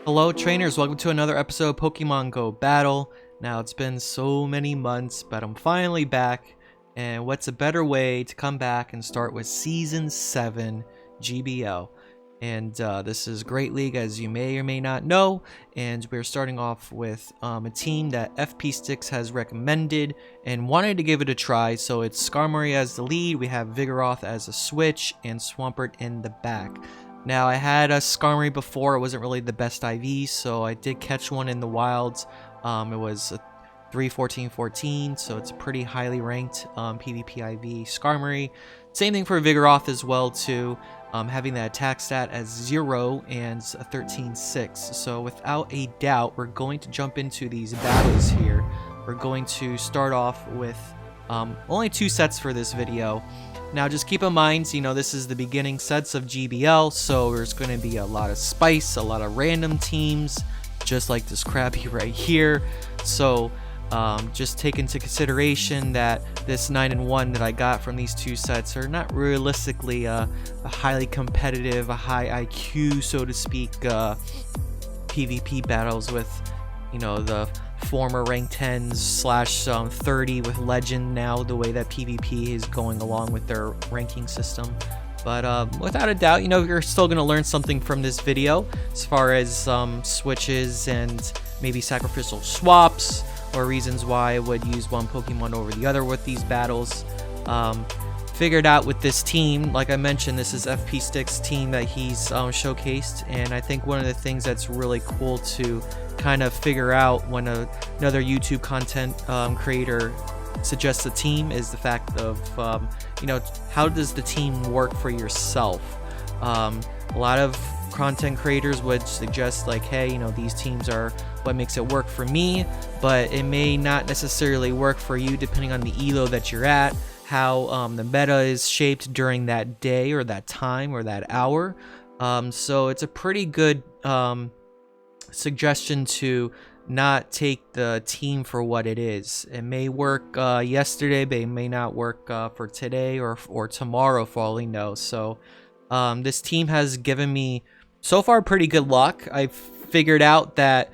Hello trainers, welcome to another episode of Pokemon Go Battle. Now it's been so many months, but I'm finally back, and what's a better way to come back and start with Season 7 GBL. And this is Great League, as you may or may not know, and we're starting off with a team that FP Sticks has recommended and wanted to give it a try. So it's Skarmory as the lead, we have Vigoroth as a switch, and Swampert in the back. Now, I had a Skarmory before. It wasn't really the best IV, so I did catch one in the wilds. It was a 3-14-14, so it's a pretty highly ranked PvP IV Skarmory. Same thing for Vigoroth as well, too, having that attack stat as 0 and a 13-6. So without a doubt, we're going to jump into these battles here. We're going to start off with only 2 sets for this video. Now just keep in mind, this is the beginning sets of GBL, so there's going to be a lot of spice, a lot of random teams, just like this Krabby right here. So just take into consideration that this 9-1 that I got from these 2 sets are not realistically a highly competitive, a high IQ, so to speak, PvP battles with, the former rank 10s slash 30 with legend now, the way that PvP is going along with their ranking system. But without a doubt, you're still going to learn something from this video as far as switches and maybe sacrificial swaps or reasons why I would use one Pokemon over the other with these battles. Figured out with this team, like I mentioned, this is FP Stick's team that he's showcased, and I think one of the things that's really cool to kind of figure out when another YouTube content creator suggests a team is the fact of how does the team work for yourself. A lot of content creators would suggest like, hey, these teams are what makes it work for me, but it may not necessarily work for you depending on the elo that you're at, how the meta is shaped during that day or that time or that hour. So it's a pretty good suggestion to not take the team for what it is. It may work yesterday, but it may not work for today or tomorrow, for all we know. So this team has given me so far pretty good luck. I've figured out that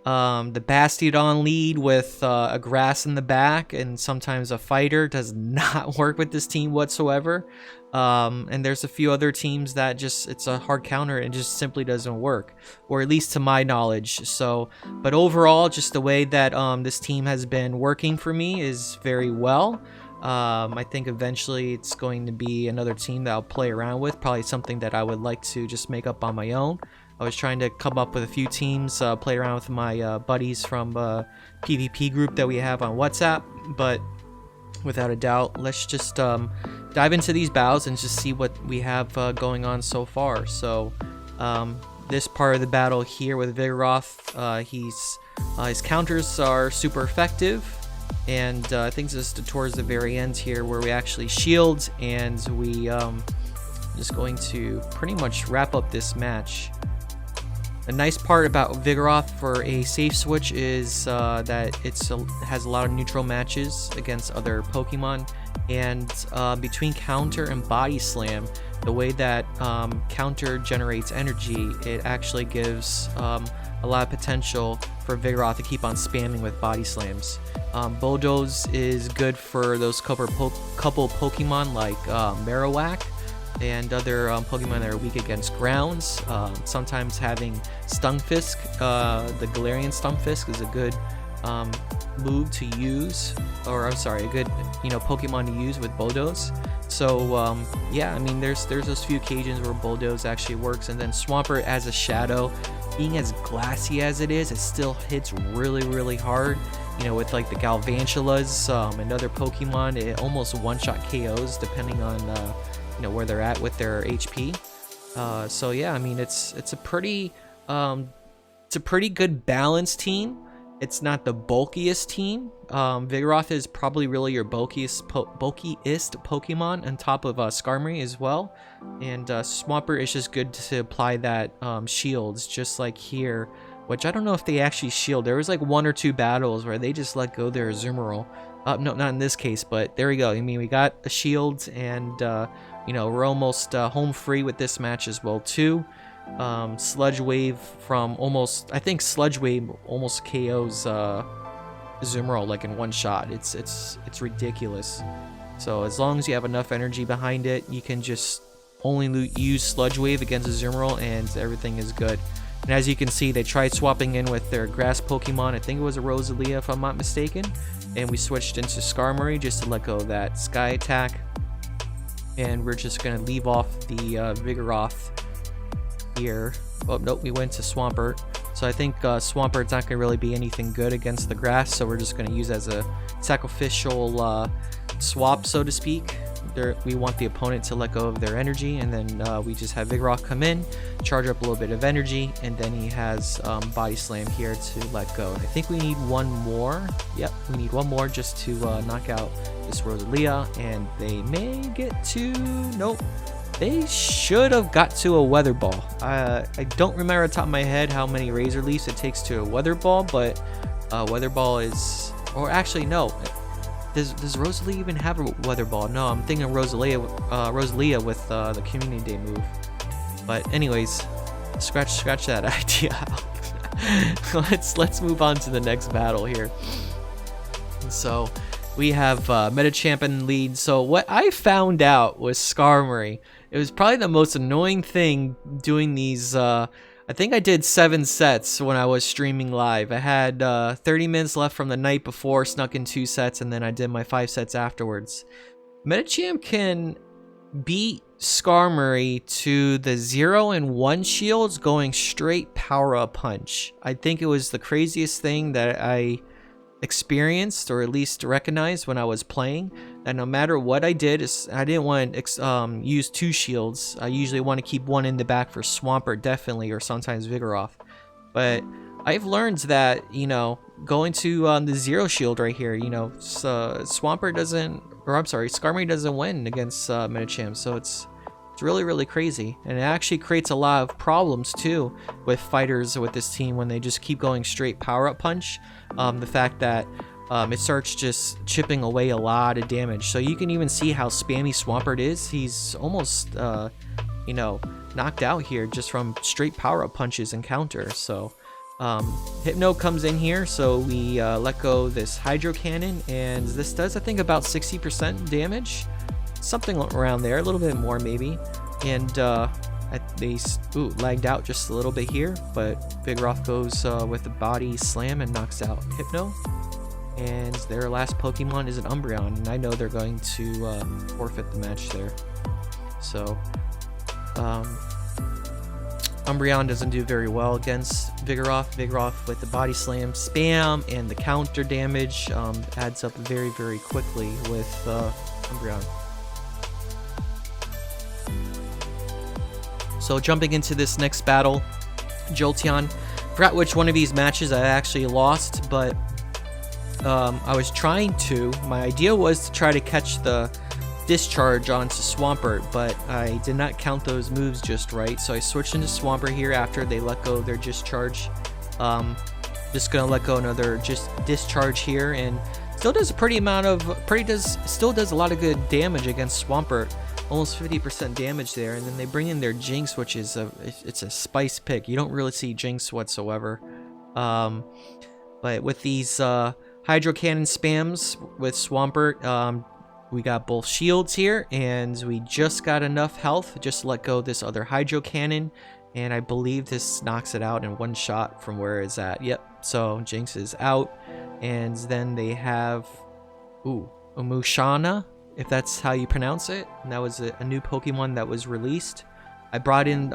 the Bastiodon lead with a grass in the back and sometimes a fighter does not work with this team whatsoever. And there's a few other teams that it's a hard counter and just simply doesn't work, or at least to my knowledge. So, but overall, just the way that this team has been working for me is very well. I think eventually it's going to be another team that I'll play around with, probably something that I would like to just make up on my own. I was trying to come up with a few teams, play around with my buddies from PvP group that we have on WhatsApp, but without a doubt, let's just dive into these battles and just see what we have going on so far. So this part of the battle here with Vigoroth, his counters are super effective, and I think this is towards the very end here where we actually shield, and we just going to pretty much wrap up this match. A nice part about Vigoroth for a safe switch is that it has a lot of neutral matches against other Pokemon, and between counter and body slam, the way that counter generates energy, it actually gives a lot of potential for Vigoroth to keep on spamming with body slams. Bulldoze is good for those couple Pokemon like Marowak and other Pokemon that are weak against grounds. Sometimes having Stunfisk, the Galarian Stunfisk, is a good move to use, or I'm sorry, a good Pokemon to use with Bulldoze. So yeah, I mean there's those few occasions where Bulldoze actually works, and then Swampert as a shadow, being as glassy as it is, it still hits really hard. With like the Galvantulas and other Pokemon, it almost one-shot KOs depending on where they're at with their HP. So yeah, I mean it's a pretty good balanced team. It's not the bulkiest team. Vigoroth is probably really your bulkiest Pokemon on top of Skarmory as well. And Swampert is just good to apply that shields, just like here, which I don't know if they actually shield. There was like 1 or 2 battles where they just let go their Azumarill. No, not in this case, but there we go. I mean, we got a shield, and we're almost home free with this match as well too. Sludge Wave from almost, I think Sludge Wave almost KOs Azumarill like in one shot. It's ridiculous. So as long as you have enough energy behind it, you can just only use Sludge Wave against Azumarill and everything is good. And as you can see, they tried swapping in with their grass Pokemon. I think it was a Rosalia if I'm not mistaken. And we switched into Skarmory just to let go of that Sky attack. And we're just going to leave off the Vigoroth here. Oh, nope, we went to Swampert. So I think Swampert's not going to really be anything good against the grass. So we're just going to use as a sacrificial swap, so to speak. We want the opponent to let go of their energy, and then we just have Vigoroth come in, charge up a little bit of energy, and then he has Body Slam here to let go. And I think we need one more. Yep, we need one more just to knock out this Rosalia, and they may get to... Nope. They should have got to a Weather Ball. I don't remember off the top of my head how many Razor Leafs it takes to a Weather Ball, but Weather Ball is... Or actually, no. Does Rosalia even have a Weather Ball? No, I'm thinking Rosalia with the Community Day move. But anyways, scratch that idea out. let's move on to the next battle here. So we have Medicham in lead. So what I found out was Skarmory. It was probably the most annoying thing doing these. I think I did 7 sets when I was streaming live. I had 30 minutes left from the night before, snuck in 2 sets, and then I did my 5 sets afterwards. Medicham can beat Skarmory to the 0 and 1 shields going straight power up punch. I think it was the craziest thing that I experienced, or at least recognized when I was playing, that no matter what I did, I didn't want to use 2 shields. I usually want to keep one in the back for Swampert, definitely, or sometimes Vigoroth. But I've learned that, you know, going to the 0 shield right here, you know, Swampert doesn't, or I'm sorry, Skarmory doesn't win against Medicham, so it's really crazy, and it actually creates a lot of problems too with fighters with this team when they just keep going straight power up punch. The fact that it starts just chipping away a lot of damage, so you can even see how spammy Swampert is. He's almost you know, knocked out here just from straight power up punches and counter. So Hypno comes in here, so we let go this Hydro Cannon, and this does, I think, about 60% damage. Something around there, a little bit more maybe. And they lagged out just a little bit here, but Vigoroth goes with the Body Slam and knocks out Hypno. And their last Pokemon is an Umbreon, and I know they're going to forfeit the match there. So Umbreon doesn't do very well against Vigoroth. Vigoroth with the Body Slam spam and the counter damage adds up very quickly with Umbreon. So jumping into this next battle, Jolteon. Forgot which one of these matches I actually lost, but I was trying to. My idea was to try to catch the Discharge onto Swampert, but I did not count those moves just right, so I switched into Swampert here after they let go of their Discharge. Just gonna let go another Discharge here, and still does a still does a lot of good damage against Swampert. Almost 50% damage there, and then they bring in their Jinx, which is it's a spice pick. You don't really see Jinx whatsoever. But with these Hydro Cannon spams with Swampert, we got both shields here, and we just got enough health just to let go of this other Hydro Cannon, and I believe this knocks it out in one shot from where it's at. Yep, so Jinx is out, and then they have Umushana, if that's how you pronounce it, and that was a new Pokemon that was released. I brought in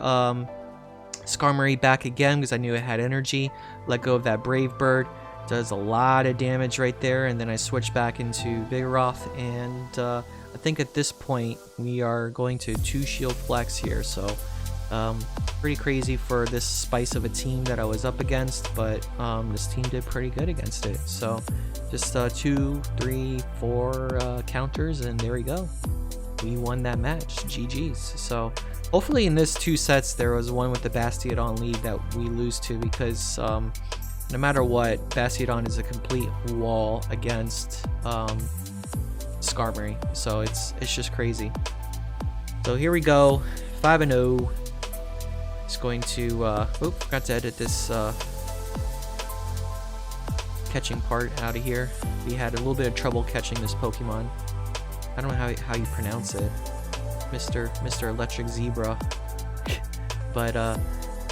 Skarmory back again because I knew it had energy. Let go of that Brave Bird. Does a lot of damage right there, and then I switched back into Vigoroth, and I think at this point we are going to 2 Shield Flex here, so pretty crazy for this spice of a team that I was up against, but this team did pretty good against it. So just 2, 3, 4 counters, and there we go. We won that match. GG's. So hopefully in this 2 sets there was one with the Bastiodon lead that we lose to, because no matter what, Bastiodon is a complete wall against Skarmory, so it's just crazy. So here we go, 5-0. Just going to, oh, forgot to edit this catching part out of here. We had a little bit of trouble catching this Pokemon. I don't know how you pronounce it. Mr. Electric Zebra. But,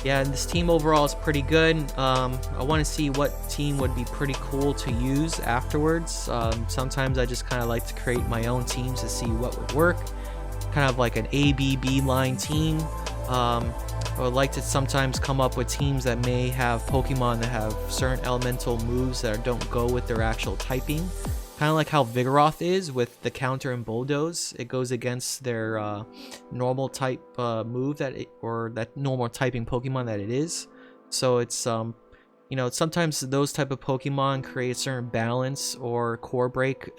yeah, this team overall is pretty good. I want to see what team would be pretty cool to use afterwards. Sometimes I just kind of like to create my own teams to see what would work. Kind of like an A-B-B line team. I would like to sometimes come up with teams that may have Pokemon that have certain elemental moves that don't go with their actual typing. Kind of like how Vigoroth is with the counter and Bulldoze. It goes against their normal type move that normal typing Pokemon that it is. So it's you know, sometimes those type of Pokemon create a certain balance or core break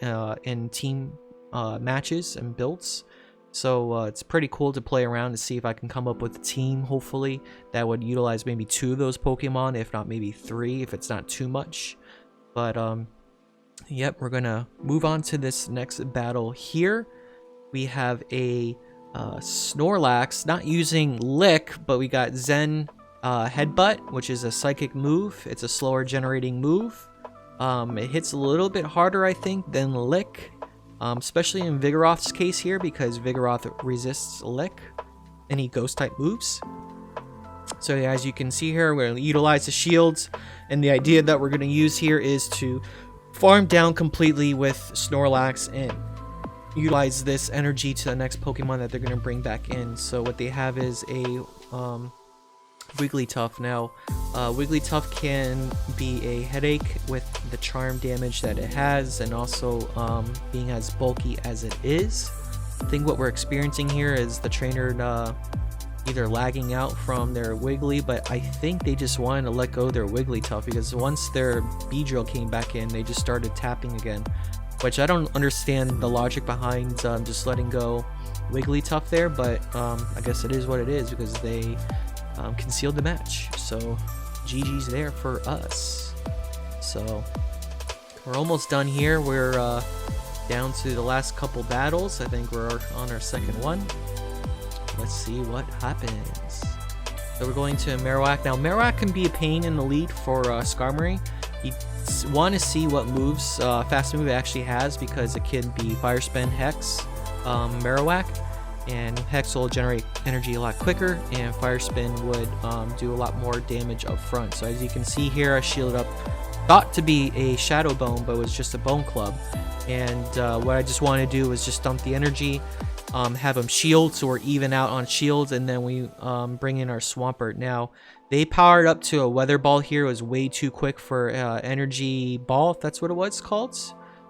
in team matches and builds. So it's pretty cool to play around to see if I can come up with a team, hopefully, that would utilize maybe 2 of those Pokemon, if not maybe 3, if it's not too much. But yep, we're gonna move on to this next battle here. We have a Snorlax, not using Lick, but we got Zen Headbutt, which is a psychic move. It's a slower generating move. It hits a little bit harder, I think, than Lick. Especially in Vigoroth's case here, because Vigoroth resists Lick, any ghost type moves. So yeah, as you can see here, we're going to utilize the shields, and the idea that we're going to use here is to farm down completely with Snorlax and utilize this energy to the next Pokemon that they're going to bring back in. So what they have is a Wigglytuff. Now, Wigglytuff can be a headache with the charm damage that it has, and also being as bulky as it is. I think what we're experiencing here is the trainer either lagging out from their Wiggly, but I think they just wanted to let go their Wigglytuff, because once their Beedrill came back in, they just started tapping again, which I don't understand the logic behind just letting go Wigglytuff there, but I guess it is what it is, because they concealed the match. So GG's there for us. So we're almost done here. We're down to the last couple battles. I think we're on our second one. Let's see what happens. So we're going to Marowak. Now Marowak can be a pain in the lead for Skarmory. You want to see what moves, fast move it actually has, because it can be Firespin, Hex, Marowak. And Hex will generate energy a lot quicker, and Firespin would do a lot more damage up front. So as you can see here, I shielded up, thought to be a Shadow Bone, but it was just a Bone Club. And what I just want to do is just dump the energy, have them shield, so we're even out on shields, and then we bring in our Swampert. Now, they powered up to a Weather Ball here. It was way too quick for Energy Ball, if that's what it was called.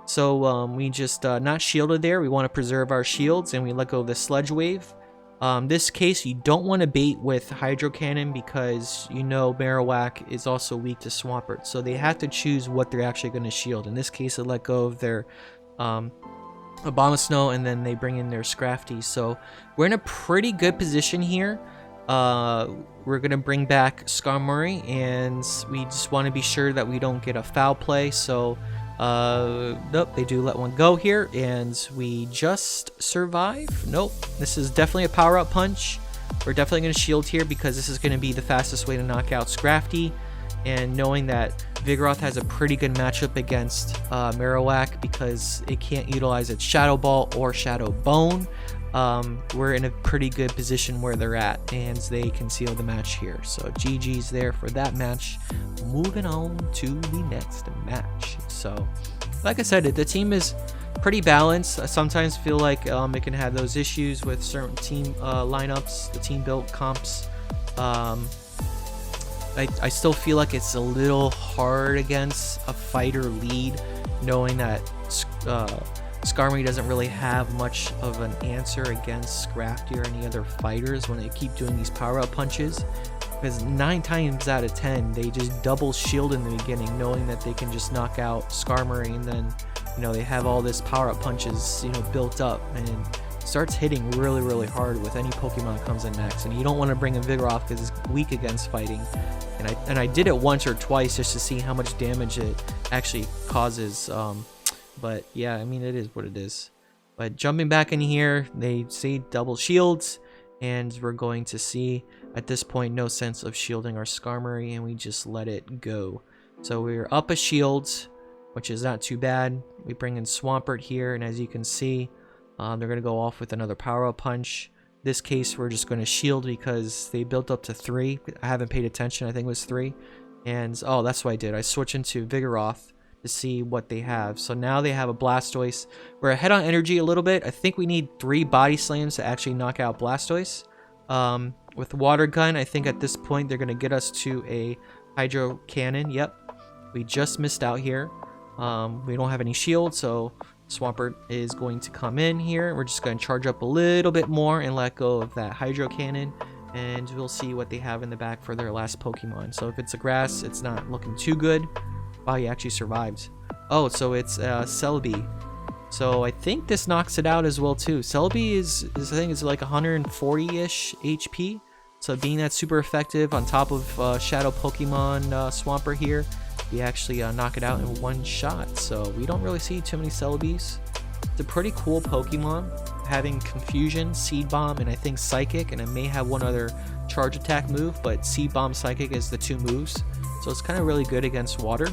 So we just not shielded there. We want to preserve our shields, and we let go of the Sludge Wave. This case, you don't want to bait with Hydro Cannon, because you know Marowak is also weak to Swampert. So they have to choose what they're actually going to shield. In this case, they let go of their Abomasnow, and then they bring in their Scrafty. So we're in a pretty good position here. We're going to bring back Skarmory, and we just want to be sure that we don't get a foul play. So nope, they do let one go here, and we just survive. Nope, this is definitely a power-up punch. We're definitely going to shield here, because this is going to be the fastest way to knock out Scrafty. And knowing that Vigoroth has a pretty good matchup against Marowak, because it can't utilize its Shadow Ball or Shadow Bone, we're in a pretty good position where they're at, and they can seal the match here. So GG's there for that match. Moving on to the next match. So like I said, the team is pretty balanced. I sometimes feel like it can have those issues with certain team lineups, the team built comps. I still feel like it's a little hard against a fighter lead, knowing that Skarmory doesn't really have much of an answer against Scrafty or any other fighters when they keep doing these power-up punches. Because 9 times out of 10, they just double shield in the beginning, knowing that they can just knock out Skarmory, and then, you know, they have all this power-up punches, you know, built up, and it starts hitting really, really hard with any Pokemon that comes in next. And you don't want to bring in Vigoroth because it's weak against fighting. And I did it once or twice just to see how much damage it actually causes. But yeah, I mean, it is what it is. But jumping back in here, they say double shields, and we're going to see at this point no sense of shielding our Skarmory, and we just let it go. So we're up a shield, which is not too bad. We bring in Swampert here, and as you can see, they're going to go off with another Power-Up Punch. This case, we're just going to shield because they built up to 3. I haven't paid attention. I think it was 3. And, oh, that's what I did. I switched into Vigoroth to see what they have. So now they have a Blastoise. We're ahead on energy a little bit. I think we need 3 Body Slams to actually knock out Blastoise. With Water Gun, I think at this point they're going to get us to a Hydro Cannon. Yep. We just missed out here. We don't have any shield, so Swampert is going to come in here. We're just going to charge up a little bit more and let go of that Hydro Cannon, and we'll see what they have in the back for their last Pokemon. So if it's a grass, it's not looking too good. Wow, he actually survived. Oh, so it's Celebi. So I think this knocks it out as well too. Celebi is I think it's like 140-ish HP. So being that super effective on top of Shadow Pokemon Swampert here, we actually knock it out in one shot. So we don't really see too many Celebis. It's a pretty cool Pokemon, having Confusion, Seed Bomb, and I think Psychic, and it may have one other charge attack move, but Seed Bomb, Psychic is the 2 moves. So it's kind of really good against water.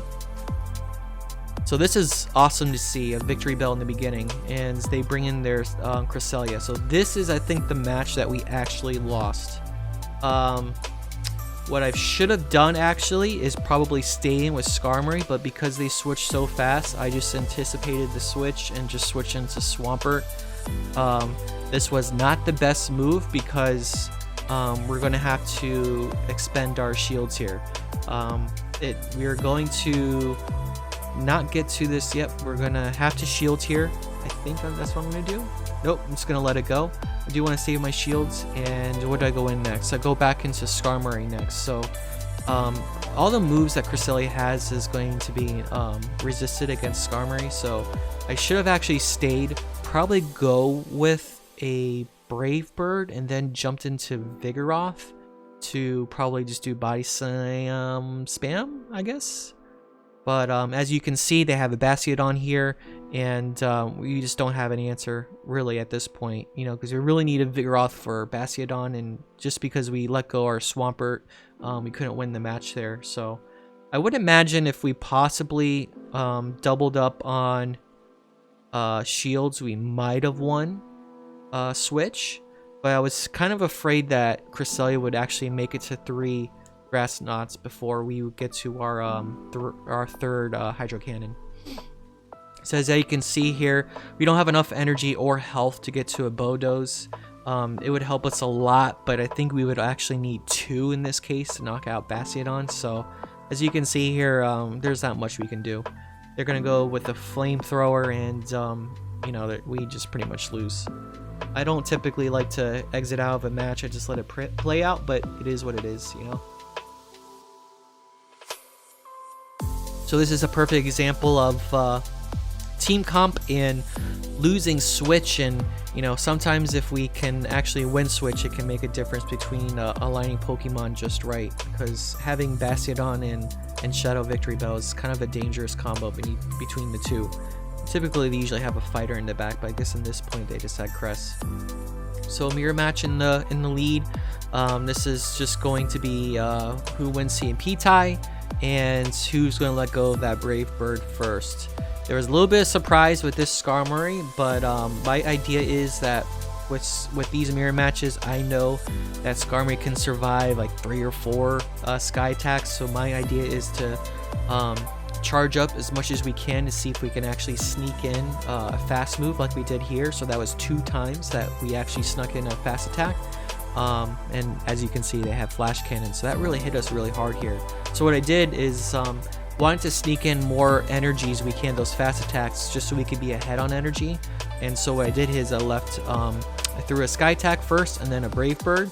So this is awesome to see, a Victreebel in the beginning, and they bring in their Cresselia. So this is, I think, the match that we actually lost. What I should have done actually is probably stay in with Skarmory, but because they switched so fast, I just anticipated the switch and just switched into Swampert. This was not the best move because we're going to have to expend our shields here. We are going to not get to this yet. We're going to have to shield here. I think that's what I'm going to do. Nope, I'm just going to let it go. I do want to save my shields, and what do I go in next? I go back into Skarmory next. So all the moves that Cresselia has is going to be resisted against Skarmory, so I should have actually stayed, probably go with a Brave Bird and then jumped into Vigoroth to probably just do Body Slam spam, I guess. But as you can see, they have a Bastiodon here, and we just don't have an answer really at this point, you know, because we really needed Vigoroth for Bastiodon, and just because we let go our Swampert, we couldn't win the match there. So I would imagine if we possibly doubled up on shields, we might have won switch, but I was kind of afraid that Cresselia would actually make it to 3 Grass Knots before we would get to our third Hydro Cannon. So as you can see here, we don't have enough energy or health to get to a Bodos. It would help us a lot, but I think we would actually need 2 in this case to knock out Bastiodon. So as you can see here, there's not much we can do. They're going to go with a Flamethrower, and you know, we just pretty much lose. I don't typically like to exit out of a match. I just let it play out, but it is what it is, you know. So this is a perfect example of team comp and losing switch, and you know, sometimes if we can actually win switch, it can make a difference between aligning Pokemon just right, because having Bastiodon and Shadow Victreebel is kind of a dangerous combo between the two. Typically they usually have a fighter in the back, but I guess in this point they just had Cress. So mirror match in the lead. This is just going to be who wins CMP tie and who's going to let go of that Brave Bird first. There was a little bit of surprise with this Skarmory, but my idea is that with these mirror matches, I know that Skarmory can survive like 3 or 4 sky attacks, so my idea is to charge up as much as we can to see if we can actually sneak in a fast move like we did here. So that was 2 times that we actually snuck in a fast attack. And as you can see, they have flash cannon, so that really hit us really hard here. So what I did is wanted to sneak in more energies we can, those fast attacks, just so we could be ahead on energy. And so what I did is I threw a sky attack first and then a Brave Bird,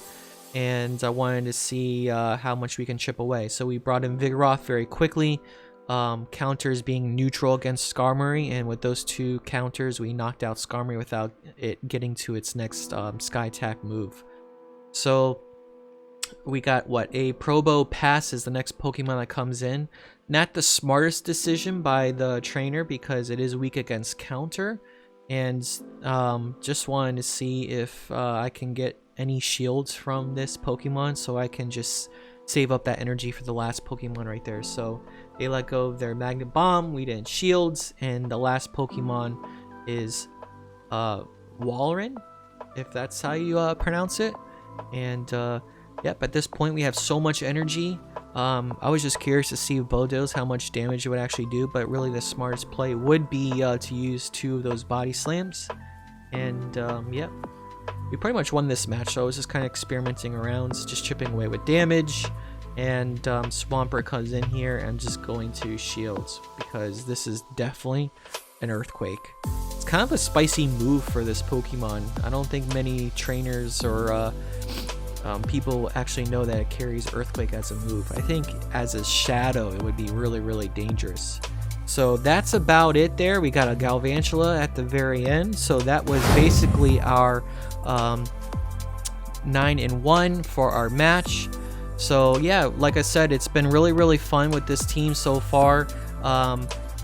and I wanted to see how much we can chip away. So we brought in Vigoroth very quickly, counters being neutral against Skarmory, and with those 2 counters we knocked out Skarmory without it getting to its next sky attack move. So we got a Probo Pass is the next Pokemon that comes in. Not the smartest decision by the trainer because it is weak against counter, and just wanted to see if I can get any shields from this Pokemon, so I can just save up that energy for the last Pokemon right there. So they let go of their Magnet Bomb, we did shields, and the last Pokemon is Walrein, if that's how you pronounce it. And yep, at this point we have so much energy. I was just curious to see with Bodos how much damage it would actually do, but really the smartest play would be to use 2 of those body slams. And yep, we pretty much won this match. So I was just kind of experimenting around, just chipping away with damage. And Swampert comes in here, and I'm just going to shields because this is definitely an Earthquake. It's kind of a spicy move for this Pokemon. I don't think many trainers or people actually know that it carries Earthquake as a move. I think as a shadow it would be really, really dangerous. So that's about it there. We got a Galvantula at the very end. So that was basically our 9-1 for our match. So yeah, like I said, it's been really, really fun with this team so far.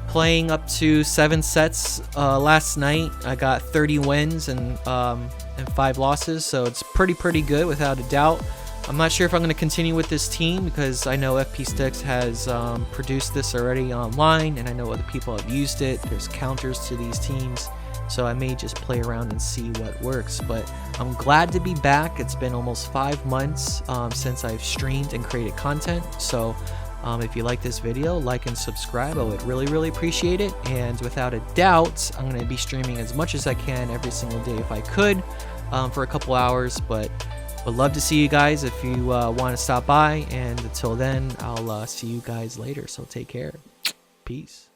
Playing up to 7 sets last night. I got 30 wins and 5 losses, so it's pretty good without a doubt. I'm not sure if I'm going to continue with this team because I know FP Sticks has produced this already online, and I know other people have used it. There's counters to these teams, so I may just play around and see what works. But I'm glad to be back. It's been almost 5 months since I've streamed and created content, so if you like this video, like and subscribe. I would really appreciate it. And without a doubt, I'm going to be streaming as much as I can every single day if I could for a couple hours. But would love to see you guys if you want to stop by. And until then, I'll see you guys later. So take care. Peace.